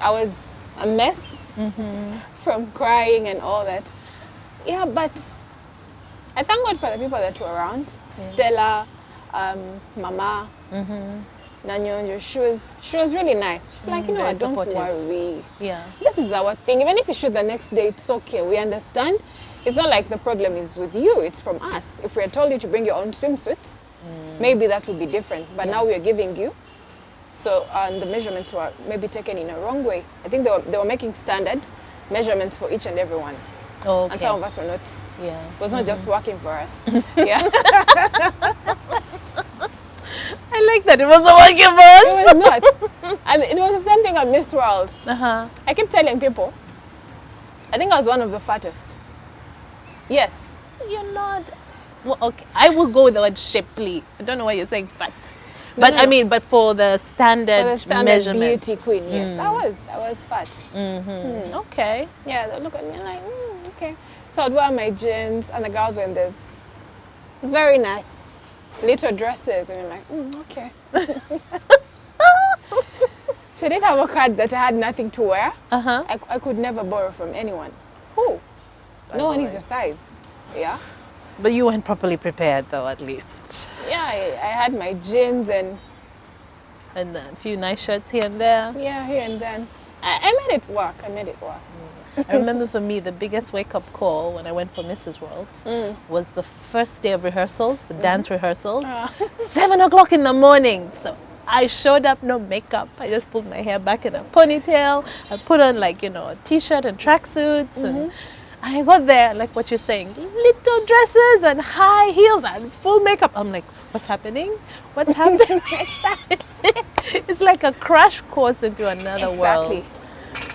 I was a mess from crying and all that. Yeah, but I thank God for the people that were around. Stella, Mama, Nanyonjo, she was really nice. She's like, you know what, don't worry. Yeah. This is our thing. Even if you shoot the next day, it's okay. We understand. It's not like the problem is with you, it's from us. If we had told you to bring your own swimsuits, maybe that would be different. But now we are giving you. So the measurements were maybe taken in a wrong way. I think they were making standard measurements for each and every one. Okay. And some of us were not. Yeah. It was not just working for us. Yeah. I like that. It wasn't working for us. It was not. And it was the same thing at Miss World. I kept telling people, I think I was one of the fattest. Yes. You're not. Well, okay. I will go with the word shapely. I don't know why you're saying fat. But I mean, but for the standard, measurement. Beauty queen, yes. I was fat. Okay. Yeah, they look at me like, okay. So I'd wear my jeans and the girls were in this very nice little dresses and I'm like, okay. So I did have a card that I had nothing to wear. I could never borrow from anyone. Who? No one is your size. Yeah. But you weren't properly prepared though, at least. Yeah, I had my jeans and a few nice shirts here and there. Yeah, here and then. I made it work. I remember for me, the biggest wake-up call when I went for Mrs. World was the first day of rehearsals, the dance rehearsals, 7 o'clock in the morning. So I showed up, no makeup. I just pulled my hair back in a ponytail. I put on like, a t-shirt and tracksuits. And I got there, like what you're saying, little dresses and high heels and full makeup. I'm like, what's happening? What's happening? It's like a crash course into another world.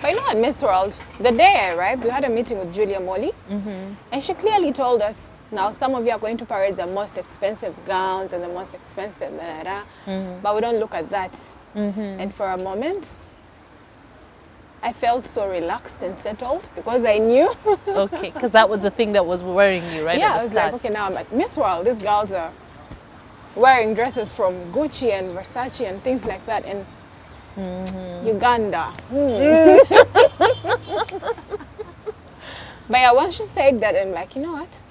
But you know at Miss World, the day I arrived, we had a meeting with Julia Molly. And she clearly told us, now some of you are going to parade the most expensive gowns and the most expensive, but we don't look at that. And for a moment, I felt so relaxed and settled because I knew. Okay, because that was the thing that was worrying you, right? Yeah, I was like, okay, now I'm at Miss World. These girls are wearing dresses from Gucci and Versace and things like that. And Uganda. But yeah, once she said that, I'm like, you know what?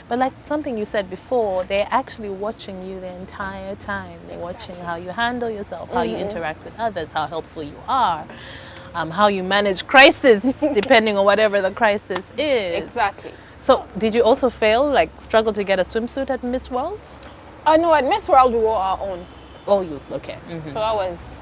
But like something you said before, they're actually watching you the entire time. They're watching how you handle yourself, how you interact with others, how helpful you are, how you manage crisis, depending on whatever the crisis is. Exactly. So did you also struggle to get a swimsuit at Miss World? No, at Miss World we wore our own. Oh, okay. So that was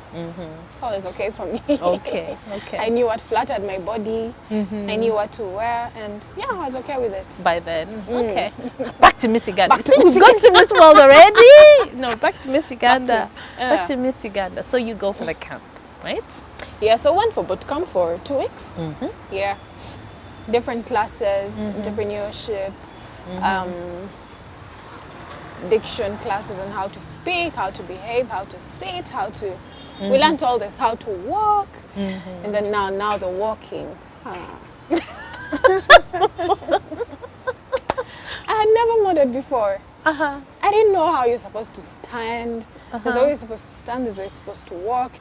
okay for me. Okay. I knew what flattered my body. I knew what to wear, and yeah, I was okay with it. By then, okay. Back to Miss Uganda. We've gone to Miss World already? No, back to Miss Uganda. Back to Miss Uganda. So you go for the camp, right? Yeah, so I went for boot camp for 2 weeks. Yeah, different classes, entrepreneurship, diction classes on how to speak, how to behave, how to sit, how to... We learned all this, how to walk. And then now the walking. I had never modeled before. I didn't know how you're supposed to stand. There's always supposed to stand, there's always supposed to walk.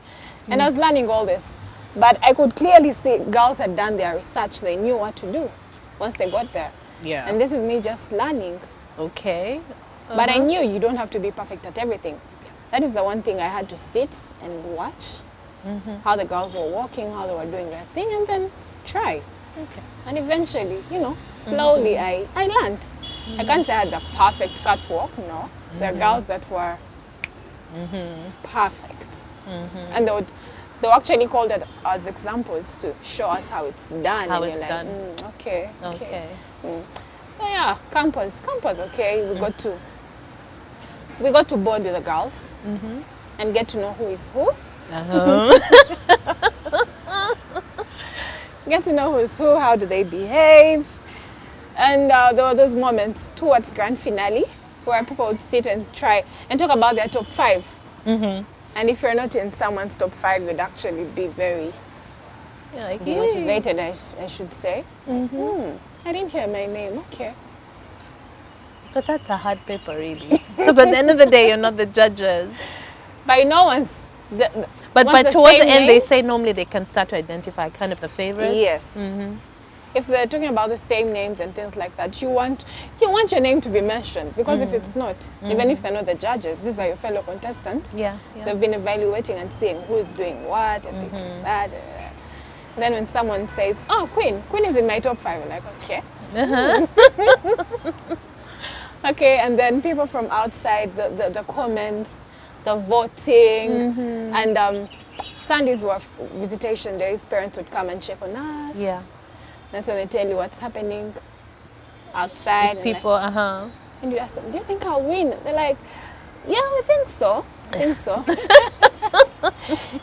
And I was learning all this. But I could clearly see girls had done their research. They knew what to do once they got there. Yeah. And this is me just learning. Okay. But I knew you don't have to be perfect at everything. That is the one thing I had to sit and watch how the girls were walking, how they were doing their thing, and then try. Okay. And eventually, slowly I learned. I can't say I had the perfect catwalk, no. There are girls that were perfect. And they would actually call that as examples to show us how it's done. How and it's you're done. Okay. So yeah, camp was okay. We got to bond with the girls and get to know who is who. Get to know who is who, how do they behave. And there were those moments towards grand finale where people would sit and try and talk about their top 5. And if you're not in someone's top 5, you'd actually be very demotivated, I should say. I didn't hear my name, okay. But that's a hard paper, really. Because at the end of the day, you're not the judges. But no one's... But Once towards the same end, they names- say normally they can start to identify kind of the favorites. Yes. If they're talking about the same names and things like that, you want your name to be mentioned, because if it's not, even if they're not the judges, these are your fellow contestants. Yeah, yeah. They've been evaluating and seeing who's doing what and things like that. And then when someone says, "Oh, Quiin is in my top 5," I'm like, okay. Okay, and then people from outside, the comments, the voting, and Sundays were visitation days. Parents would come and check on us. Yeah. That's when they tell you what's happening outside. And People, and you ask them, "Do you think I'll win?" They're like, "Yeah, we think so. I think so."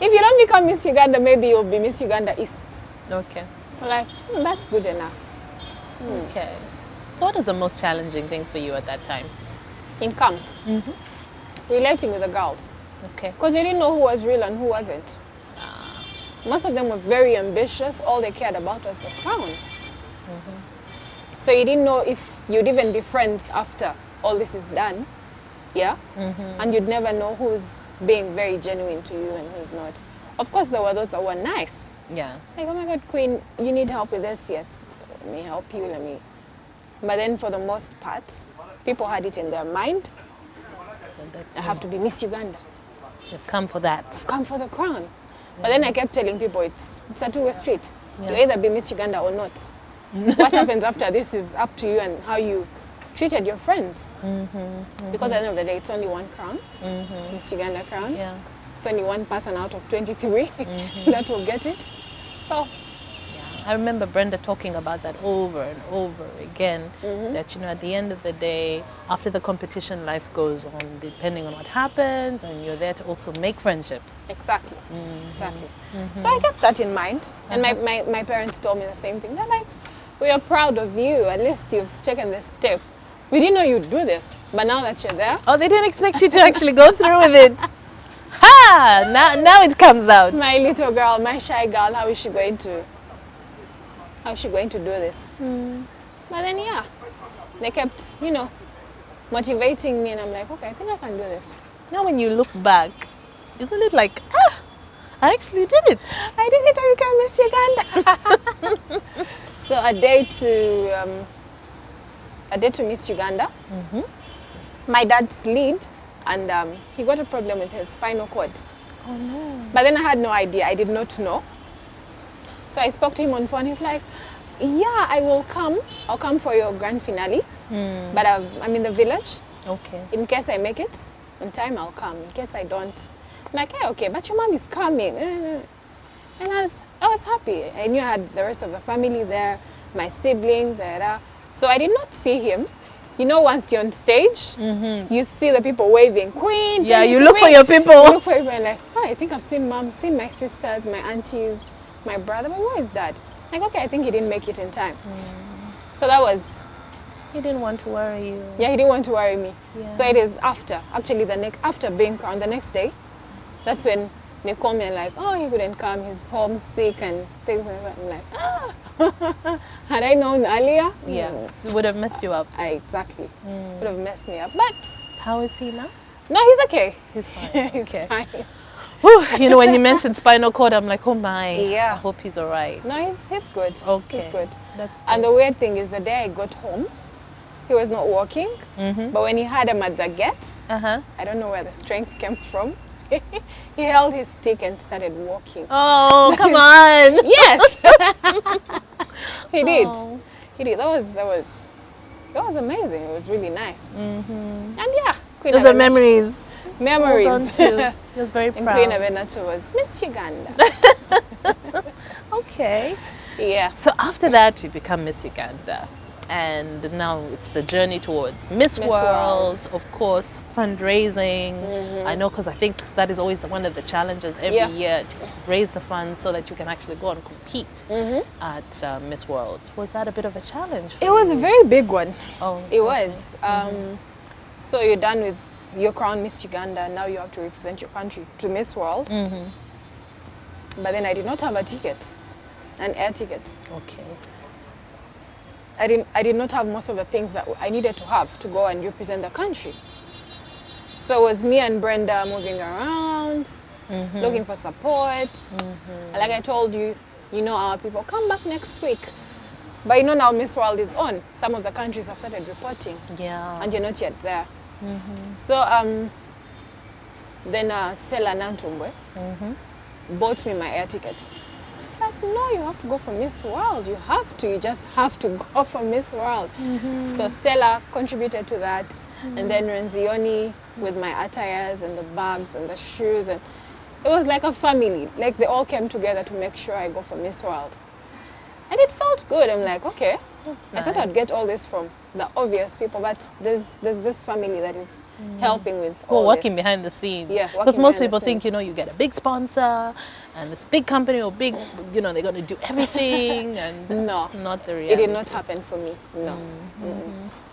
If you don't become Miss Uganda, maybe you'll be Miss Uganda East. Okay. We're like, that's good enough. Okay. So what was the most challenging thing for you at that time? In camp, relating with the girls. Okay. Because you didn't know who was real and who wasn't. Most of them were very ambitious. All they cared about was the crown. So you didn't know if you'd even be friends after all this is done. Yeah? And you'd never know who's being very genuine to you and who's not. Of course, there were those that were nice. Yeah. Like, "Oh my God, Quiin, you need help with this?" "Yes, let me help you, But then for the most part, people had it in their mind, I have to be Miss Uganda. You've come for that. Come for the crown. But then I kept telling people it's a two-way street. Yeah. You either be Miss Uganda or not. What happens after this is up to you and how you treated your friends. Because at the end of the day, it's only one crown, Miss Uganda crown. Yeah. It's only one person out of 23 that will get it. So, I remember Brenda talking about that over and over again, that, you know, at the end of the day, after the competition, life goes on depending on what happens, and you're there to also make friendships. exactly. Exactly. So I kept that in mind. And my parents told me the same thing. They're like, "We are proud of you. At least you've taken this step. We didn't know you'd do this, but now that you're there." Oh, they didn't expect you to actually go through with it. Ha! Now it comes out. My little girl, my shy girl, how is she going to do this? But then, yeah, they kept, motivating me, and I'm like, okay, I think I can do this. Now when you look back, isn't it like, I actually did it. I did it, I became Miss Uganda. So a day to Miss Uganda, my dad slid, and he got a problem with his spinal cord. Oh no. But then I had no idea. I did not know. So I spoke to him on phone. He's like, "Yeah, I will come. I'll come for your grand finale. But I'm in the village. Okay. In case I make it on time, I'll come. In case I don't." I'm like, "Hey, okay, but your mom is coming." And I was happy. I knew I had the rest of the family there, my siblings, so I did not see him. You know, once you're on stage, you see the people waving, "Quiin." Yeah, you Quiin." look for your people. You look for people and like, "Oh, I think I've seen mom, seen my sisters, my aunties, my brother, but where is dad?" Like, okay, I think he didn't make it in time. So that was, He didn't want to worry you. yeah, he didn't want to worry me. Yeah. So it is after, actually after being crowned, the next day, that's when they call me and like, "Oh, he couldn't come, he's homesick," and things like that. I'm like, had I known earlier? Yeah. It would have messed you up. Exactly. Would have messed me up. But How is he now? no, he's okay. He's fine. He's Okay. fine. Whew, you know, when you mentioned spinal cord, I'm like, oh my. Yeah. I hope he's all right. No, he's good. Okay. He's good. That's And the weird thing is the day I got home, he was not walking. Mm-hmm. But when he had him at the gate, Uh-huh. I don't know where the strength came from. He held his stick and started walking. Oh, come on. Yes, he did. Oh. He did. That was amazing. It was really nice. Mm-hmm. And yeah, Quiin Those are Abenakyo. memories. Memories. Hold on to. He was very And proud. Quiin Abenakyo was Miss Uganda. Okay. Yeah. So after that, you become Miss Uganda. And now it's the journey towards Miss Miss World, World. of course, fundraising. I know, because I think that is always one of the challenges every Yeah. year, to raise the funds so that you can actually go and compete at Miss World. Was that a bit of a challenge for It was a you? very big one. Oh, It okay. was. So you're done with your crown Miss Uganda. Now you have to represent your country to Miss World. But then I did not have a ticket, an air ticket. Okay. I did not have most of the things that I needed to have to go and represent the country. So it was me and Brenda moving around, looking for support. Like I told you, you know, our people come back next week. But you know now Miss World is on. Some of the countries have started reporting. Yeah. And you're not yet there. So then Stella Nantumbwe bought me my air ticket. She's like, no, you have to go for Miss World. You have to. You just have to go for Miss World. So Stella contributed to that. And then Renzioni with my attires and the bags and the shoes. And it was like a family. Like they all came together to make sure I go for Miss World. And it felt good. I'm like, okay. I thought I'd get all this from the obvious people, but there's this family that is helping with all working this. behind the scenes. Yeah, because working most behind the people think, you scenes. know, you get a big sponsor and this big company or big, you know, they're going to do everything, and No, not the it reality. did not happen for me. No.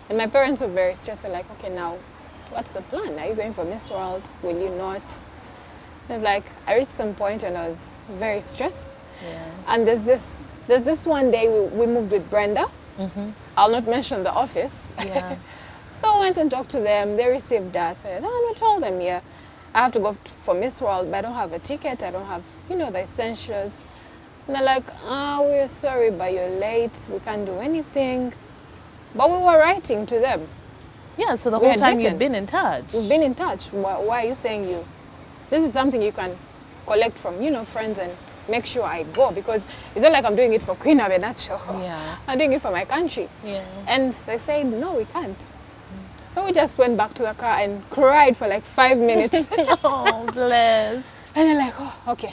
And my parents were very stressed. They're like, okay, now what's the plan? Are you going for Miss World? Will you not? And like, I reached some point and I was very stressed. Yeah. And there's this one day we moved with Brenda. I'll not mention the office. Yeah. So I went and talked to them. They received us. I said, I told them, yeah, I have to go for Miss World, but I don't have a ticket. I don't have, you know, the essentials. And they're like, we're sorry, but you're late. We can't do anything. But we were writing to them. Yeah, so the We whole had time written. you've been in touch. We've been in touch. Why are you saying you? This is something you can collect from, you know, friends and make sure I go, because it's not like I'm doing it for Quiin Abenakyo. Yeah. I'm doing it for my country. Yeah. And they said, no, we can't. So we just went back to the car and cried for like 5 minutes. Oh, bless. And I'm like, oh, okay,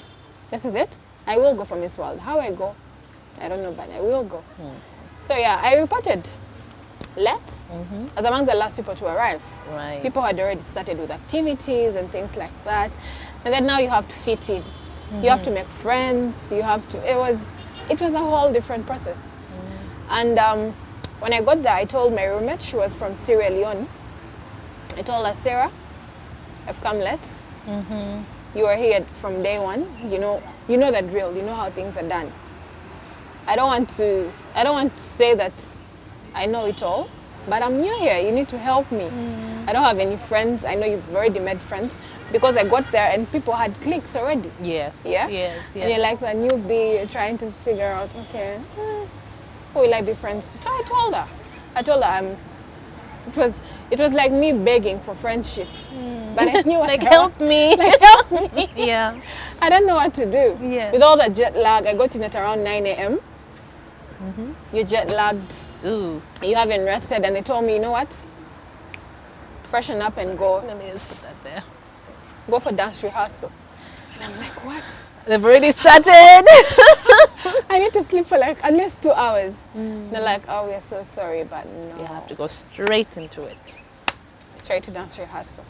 this is it. I will go for Miss World. How I go, I don't know, but I will go. So yeah, I reported late as among the last people to arrive. Right. People had already started with activities and things like that. And then now you have to fit in. You have to make friends. You have to, it was a whole different process. And when I got there, I told my roommate, she was from Sierra Leone. I told her, Sarah, I've come late. You were here from day one. You know the drill. You know how things are done. I don't want to say that I know it all, but I'm new here. You need to help me. I don't have any friends. I know you've already made friends, because I got there and people had cliques already. Yes. Yeah? Yes. And you're like the newbie, you're trying to figure out, okay, who will I be friends with? So I told her, it was like me begging for friendship. But I knew what Like, I help want. me. Like, help me. Yeah. I don't know what to do. Yeah. With all the jet lag, I got in at around 9 a.m. You're jet lagged, Ooh. you haven't rested, and they told me, you know what? Freshen up and go. Let me just put that there. Go for dance rehearsal. And I'm like, what? They've already started. I need to sleep for like at least 2 hours. They're like, oh, we're so sorry, but no. You have to go straight into it. Straight to dance rehearsal.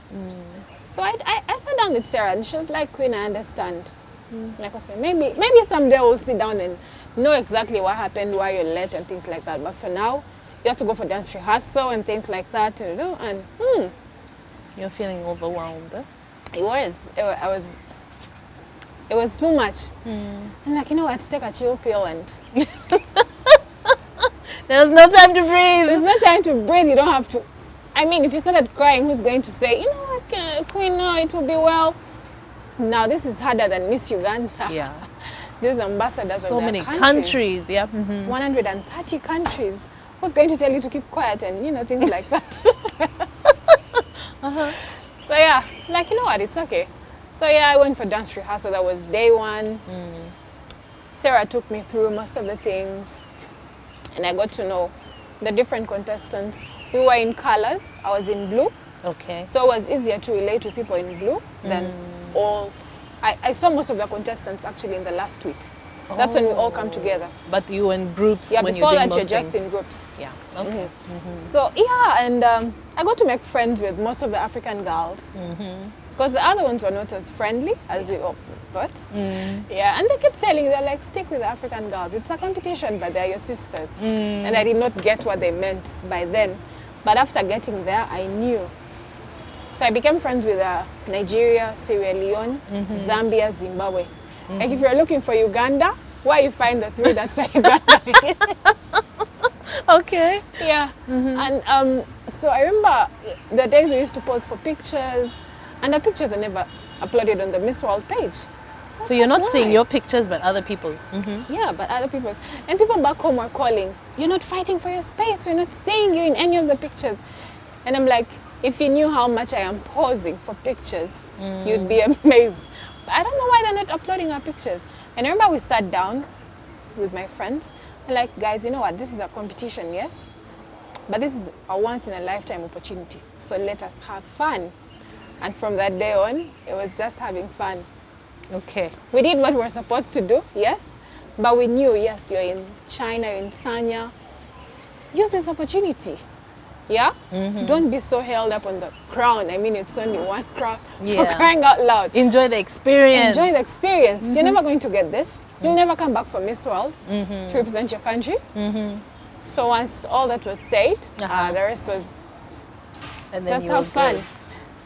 So I sat down with Sarah and she was like, Queen, I understand. Like, okay, maybe someday we'll sit down and know exactly what happened, why you're late and things like that. But for now, you have to go for dance rehearsal and things like that, you know, and You're feeling overwhelmed. it was too much. I'm like, you know what, take a chill pill and There's no time to breathe. there's no time to breathe. You don't have to. I mean, if you started crying, who's going to say, you know what, Queen, no, it will be well. Now, this is harder than Miss Uganda. Yeah. These ambassadors So of their many countries. Yeah. 130 countries. Who's going to tell you to keep quiet and, you know, things like that? So, yeah, like, you know what, it's okay. So, yeah, I went for dance rehearsal. That was day one. Sarah took me through most of the things. And I got to know the different contestants. We were in colors. I was in blue. Okay. So it was easier to relate with people in blue than all. I saw most of the contestants actually in the last week. That's when we all come together. But you were in groups Yeah, when before you're doing that you're most just things. in groups. Yeah. Okay. So yeah, and I got to make friends with most of the African girls. Because the other ones were not as friendly as we all thought. Yeah, and they kept telling, they're like, stick with the African girls. It's a competition, but they're your sisters. And I did not get what they meant by then. But after getting there, I knew. So I became friends with Nigeria, Sierra Leone, Zambia, Zimbabwe. Like if you're looking for Uganda, where you find the three, that's where Uganda is. Okay. Yeah. And so I remember the days we used to pose for pictures, and the pictures are never uploaded on the Miss World page. So you're not Why? seeing your pictures, but other people's. Yeah, but other people's. And people back home are calling, you're not fighting for your space, we're not seeing you in any of the pictures. And I'm like, if you knew how much I am posing for pictures, you'd be amazed. But I don't know why they're not uploading our pictures. And I remember we sat down with my friends, and like, guys, you know what, this is a competition, yes? But this is a once in a lifetime opportunity. So let us have fun. And from that day on, it was just having fun. Okay. We did what we were supposed to do, yes, but we knew, yes, you're in China, you're in Sanya. Use this opportunity, yeah? Don't be so held up on the crown. I mean, it's only one crown, for crying out loud. Enjoy the experience. Enjoy the experience. You're never going to get this. You'll never come back from Miss World to represent your country. So once all that was said, the rest was And then just you have were fun. good.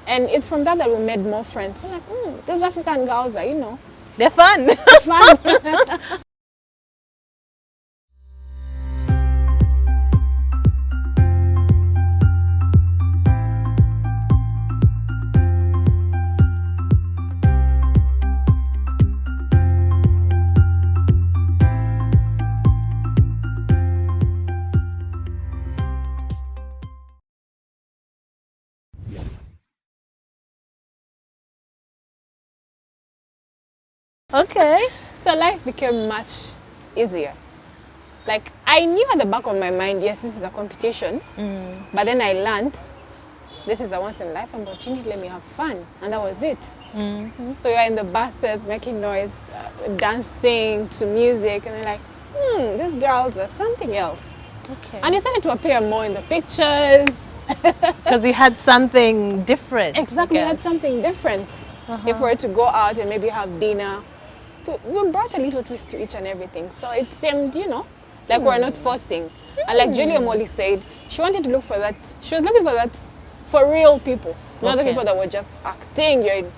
And it's from that we made more friends. We're like, those African girls are, you know, They're fun. fun. Okay. So life became much easier. Like, I knew at the back of my mind, yes, this is a competition. But then I learned, this is a once in a lifetime opportunity, let me have fun. And that was it. So you're in the buses making noise, dancing to music, and you're like, these girls are something else. Okay. And you started to appear more in the pictures. Because you had something different. Exactly, I we had guess. something different. If we were to go out and maybe have dinner, we brought a little twist to each and everything. So it seemed, you know, like we're not forcing. And like Julia Molly said, she wanted to look for that. She was looking for that for real people, not the Okay. people that were just acting. You're in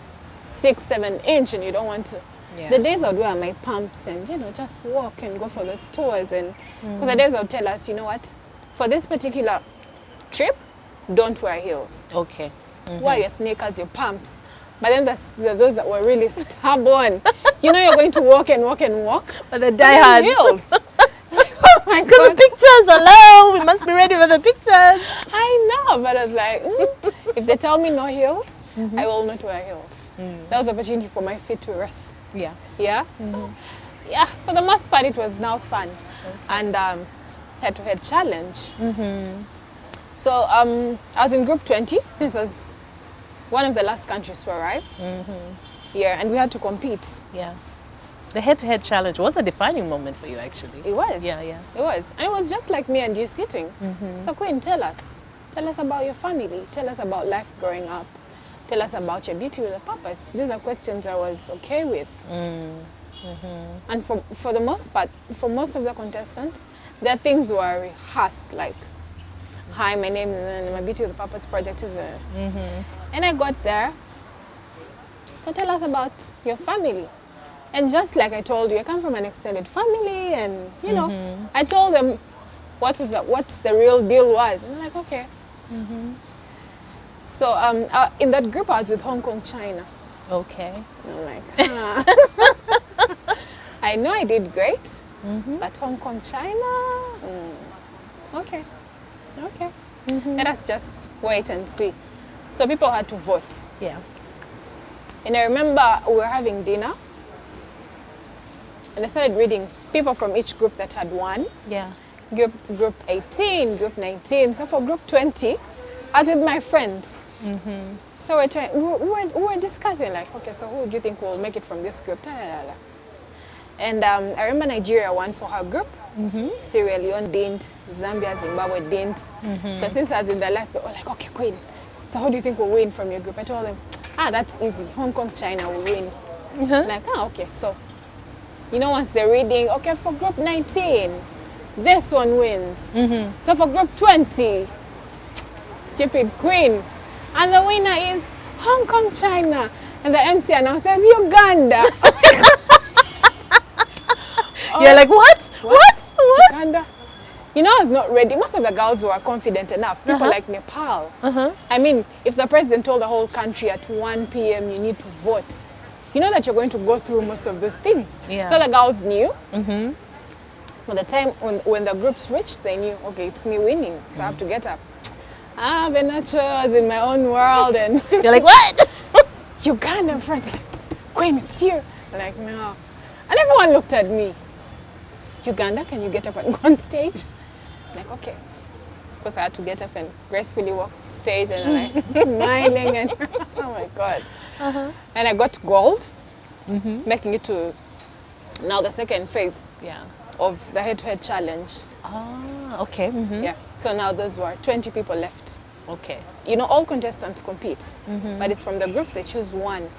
6, 7 inch and you don't want to. Yeah. The days I would wear my pumps and, you know, just walk and go for those tours. And because the days I would tell us, you know what, for this particular trip, don't wear heels. Okay. Wear your sneakers, your pumps. But then there's those that were really stubborn. You know, you're going to walk and walk and walk. But the die-hard. Heels. Oh my Because the God. pictures, hello, we must be ready for the pictures. I know, but I was like, if they tell me no heels, I will not wear heels. That was an opportunity for my feet to rest. Yeah. Yeah. So, yeah, for the most part, it was now fun. And head-to-head challenge. So I was in group 20 since I was one of the last countries to arrive. Yeah, and we had to compete. Yeah. The head-to-head challenge was a defining moment for you, actually. It was. Yeah, yeah. It was. And it was just like me and you sitting. So Quiin, tell us. Tell us about your family. Tell us about life growing up. Tell us about your beauty with a purpose. These are questions I was okay with. And for the most part, for most of the contestants, their things were rehearsed, like, hi, my name is my Beauty with a Purpose project is And I got there. So tell us about your family. And just like I told you, I come from an extended family, and you know, I told them what the real deal was. And they're like, okay. So in that group, I was with Hong Kong, China. Okay. And I'm like, I know I did great, but Hong Kong, China, okay. Let us just wait and see. So people had to vote. Yeah. And I remember we were having dinner, and I started reading people from each group that had won. Yeah. Group 18, group 19. So for group 20, I was with my friends. So we were discussing, like, okay, so who do you think will make it from this group? And I remember Nigeria won for her group. Sierra Leone didn't, Zambia, Zimbabwe didn't. So since I was in the last, they were like, okay, Quiin, so who do you think will win from your group? I told them, that's easy. Hong Kong, China will win. Like, okay. So, you know, once they're reading, okay, for group 19, this one wins. So for group 20, stupid Quiin. And the winner is Hong Kong, China. And the MC announces Uganda. You're like, what? What? Uganda? You know, I was not ready. Most of the girls were confident enough. People like Nepal. I mean, if the president told the whole country at 1 p.m. you need to vote, you know that you're going to go through most of those things. Yeah. So the girls knew. By the time when the groups reached, they knew, okay, it's me winning, so I have to get up. Abenakyo is in my own world, and You're like, what? Ugandan friends like, Quiin, it's you. I'm like, no. And everyone looked at me. Uganda, can you get up and go on stage? I'm like, okay. Of course, I had to get up and gracefully walk stage, and I'm like smiling, and oh my God. And I got gold, making it to now the second phase of the head-to-head challenge. Ah, okay. Yeah. So now those were 20 people left. Okay. You know, all contestants compete, but it's from the groups they choose one.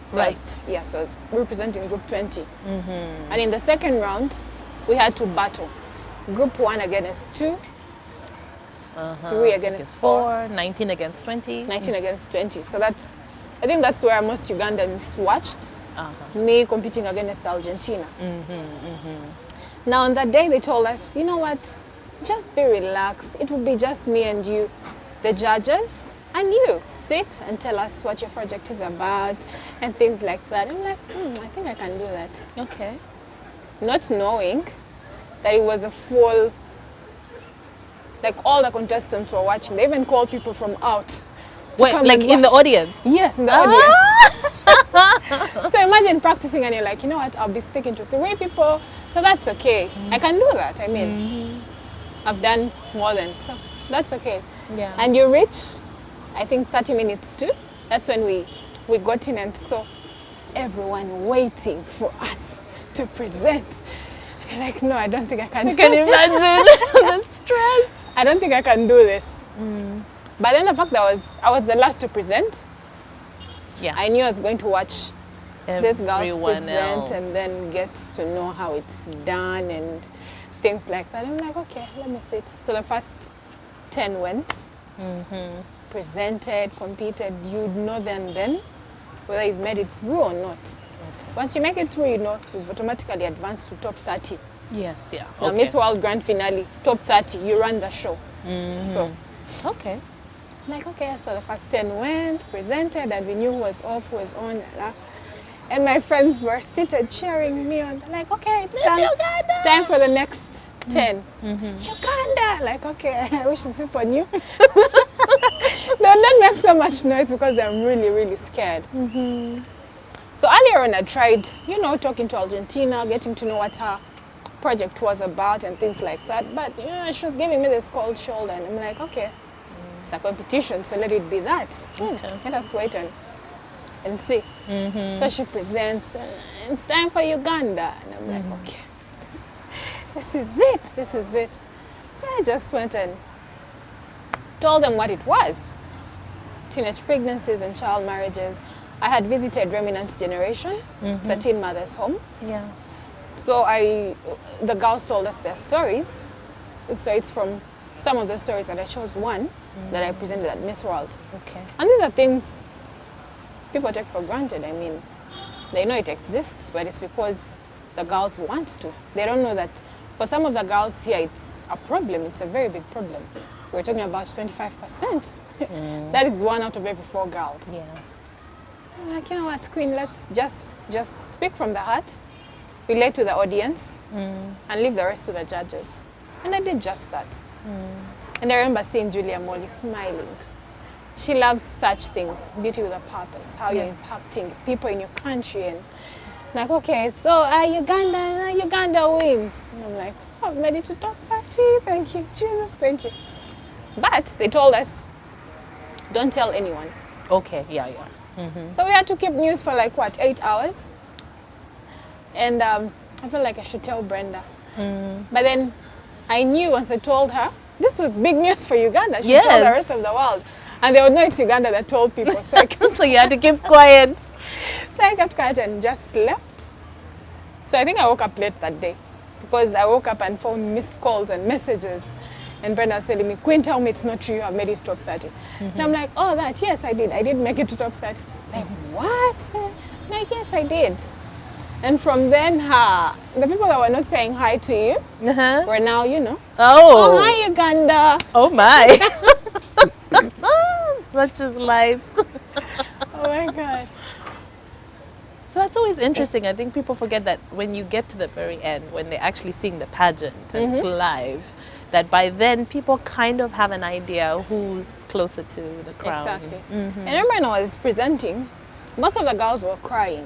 So Right. So I was representing group 20. And in the second round, we had to battle. Group 1 against 2, 3 against 4, 19 against 20. 19 against 20. So I think that's where most Ugandans watched me competing against Argentina. Now on that day they told us, you know what, just be relaxed. It will be just me and you, the judges, and you sit and tell us what your project is about and things like that. I'm like, I think I can do that. Okay. Not knowing that it was a full, like all the contestants were watching. They even called people from out to Wait, come like and in the watch. audience? Yes, in the audience. So imagine practicing and you're like, you know what, I'll be speaking to 3 people, so that's okay. I can do that. I mean, I've done more than, so that's okay. Yeah. And you reach, I think 30 minutes too. That's when we got in and saw everyone waiting for us to present. And you're like, no, I don't think I can. I can imagine the stress. I don't think I can do this. But then the fact that I was the last to present, Yeah. I knew I was going to watch these girls Everyone present else. and then get to know how it's done and things like that. I'm like, okay, let me sit. So the first 10 went, presented, competed. You'd know then whether you've made it through or not. Okay. Once you make it through, you know you've automatically advanced to top 30. Yes, yeah. Now, Okay. Miss World Grand Finale, top 30, you run the show. So Okay. like, okay, so the first 10 went, presented, and we knew who was off, who was on. And my friends were seated cheering me on. They're like, okay, it's done. Uganda! It's time for the next 10. Uganda! Like, okay, I wish it's super new. They would not make so much noise because I'm really, really scared. So earlier on, I tried, talking to Argentina, getting to know what her project was about and things like that. But, she was giving me this cold shoulder, and I'm like, okay, it's a competition, so let it be that. Okay. Let us wait and see. So she presents, it's time for Uganda. And I'm like, okay, this is it. So I just went and told them what it was. Teenage pregnancies and child marriages. I had visited Remnant Generation. It's a teen mother's home. Yeah. So the girls told us their stories. So it's from some of the stories that I chose one that I presented at Miss World. Okay. And these are things people take for granted. I mean, they know it exists, but it's because the girls want to. They don't know that for some of the girls here, it's a problem. It's a very big problem. We're talking about 25%. That is 1 out of every 4 girls. Yeah. I'm like, you know what, Quiin, let's just speak from the heart, relate to the audience, and leave the rest to the judges. And I did just that. And I remember seeing Julia Molly smiling. She loves such things, beauty with a purpose, how you're impacting people in your country. And like, okay, so Uganda wins. And I'm like, I've made it to top 30. Thank you, Jesus, thank you. But they told us, don't tell anyone. Okay, yeah. So we had to keep news for 8 hours. And I felt like I should tell Brenda. But then I knew once I told her, this was big news for Uganda. She told the rest of the world. And they would know it's Uganda that told people. So, So you had to keep quiet. So I kept quiet and just slept. So I think I woke up late that day because I woke up and found missed calls and messages. And Brenda was telling me, Quiin, tell me it's not true, you have made it to top 30. And I'm like, oh, yes, I did. I did make it to top 30. Like, what? I'm like, yes, I did. And from then, the people that were not saying hi to you were now, Oh. Hi, Uganda. Oh my. Such is life. Oh my God. So that's always interesting. I think people forget that when you get to the very end, when they're actually seeing the pageant and it's live, that by then people kind of have an idea who's closer to the crown. Exactly. And I remember when I was presenting, most of the girls were crying.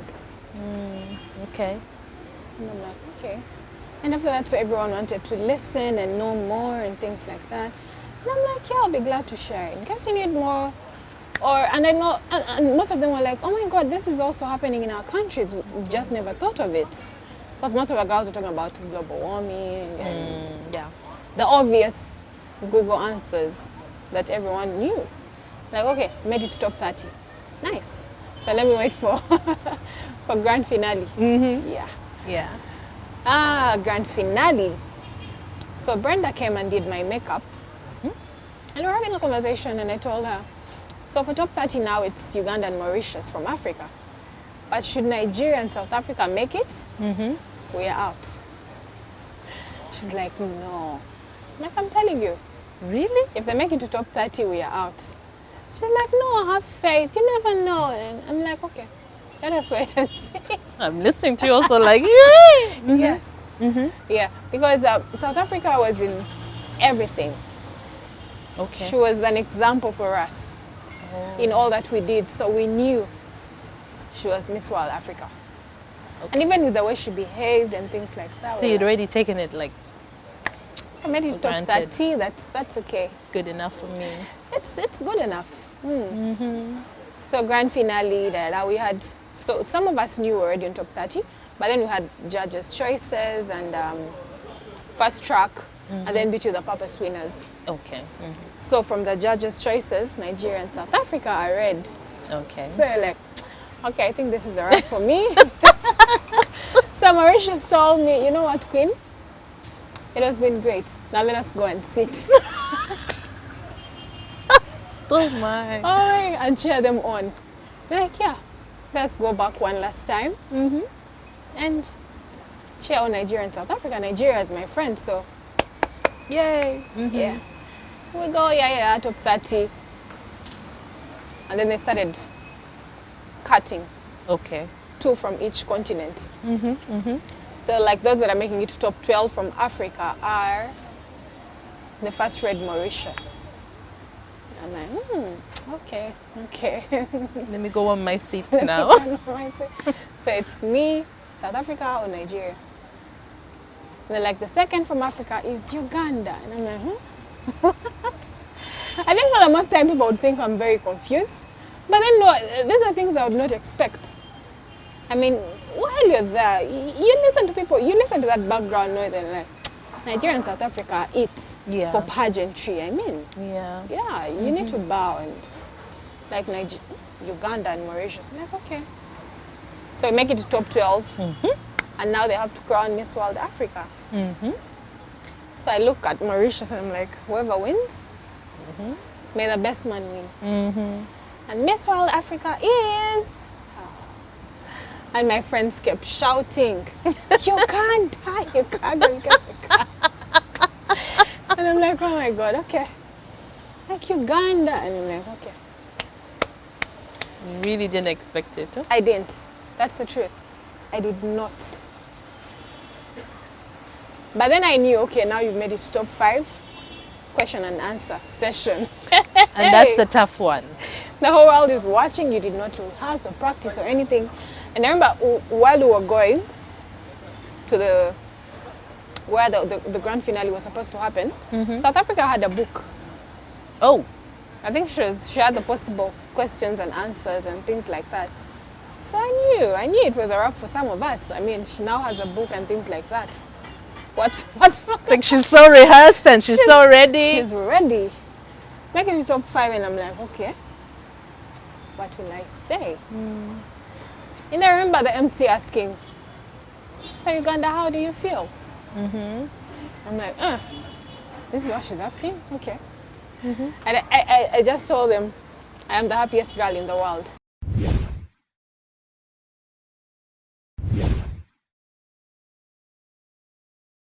Okay. And I'm like, okay. And after that, so everyone wanted to listen and know more and things like that. And I'm like, yeah, I'll be glad to share. In case you need more. And I know, and most of them were like, oh my God, this is also happening in our countries. We've just never thought of it. Because most of the girls are talking about global warming and the obvious Google answers that everyone knew. Like, okay, made it to top 30. Nice. So let me wait for for grand finale. Yeah. Grand finale. So Brenda came and did my makeup. And we were having a conversation and I told her, so for top 30 now it's Uganda and Mauritius from Africa. But should Nigeria and South Africa make it, we are out. She's like, no. I'm like, I'm telling you. Really? If they make it to top 30, we are out. She's like, no, have faith. You never know. And I'm like, okay, let us wait and see. I'm listening to you also like, yay! Yes. Yeah, because South Africa was in everything. Okay. She was an example for us in all that we did. So we knew she was Miss World Africa. Okay. And even with the way she behaved and things like that. So you'd already taken it like, I made it top 30, that's okay. it's good enough for me. It's good enough. So grand finale, we had, so some of us knew already in top 30, but then we had judges' choices and first track, and then Beauty of the Purpose winners. Okay. So from the judges' choices, Nigeria and South Africa are red. Okay. So you're like, okay, I think this is a wrap for me. So Mauritius told me, you know what, Queen? It has been great. Now let us go and sit. Oh my. And cheer them on. Like, yeah, let's go back one last time. And cheer on Nigeria and South Africa. Nigeria is my friend, so Yay. yeah. We go, top 30. And then they started cutting. Okay. 2 from each continent. So like those that are making it to top 12 from Africa are the first red Mauritius. I'm like, okay. Let me go on my seat now. So it's me, South Africa or Nigeria. And then like the second from Africa is Uganda. And I'm like, what? I think for the most time people would think I'm very confused. But then no, these are things I would not expect. I mean, while you're there, you listen to people, you listen to that background noise and like, Nigeria and South Africa eat for pageantry. I mean, you need to bow and like Uganda and Mauritius. I'm like, okay. So we make it to top 12, and now they have to crown Miss World Africa. So I look at Mauritius and I'm like, whoever wins, may the best man win. And Miss World Africa is. And my friends kept shouting, Uganda, Uganda. And I'm like, oh my God, okay. Like Uganda. And I'm like, okay. You really didn't expect it, huh? I didn't. That's the truth. I did not. But then I knew, okay, now you've made it to top 5. Question and answer session. And that's the tough one. The whole world is watching. You did not rehearse or practice or anything. And I remember while we were going to where the grand finale was supposed to happen, South Africa had a book. Oh. I think she had the possible questions and answers and things like that. So I knew it was a wrap for some of us. I mean, she now has a book and things like that. What? Like she's so rehearsed and she's so ready. She's ready. Making it top 5 and I'm like, okay, what will I say? And I remember the MC asking, so Uganda, how do you feel? I'm like, this is what she's asking? Okay. And I just told them, I am the happiest girl in the world.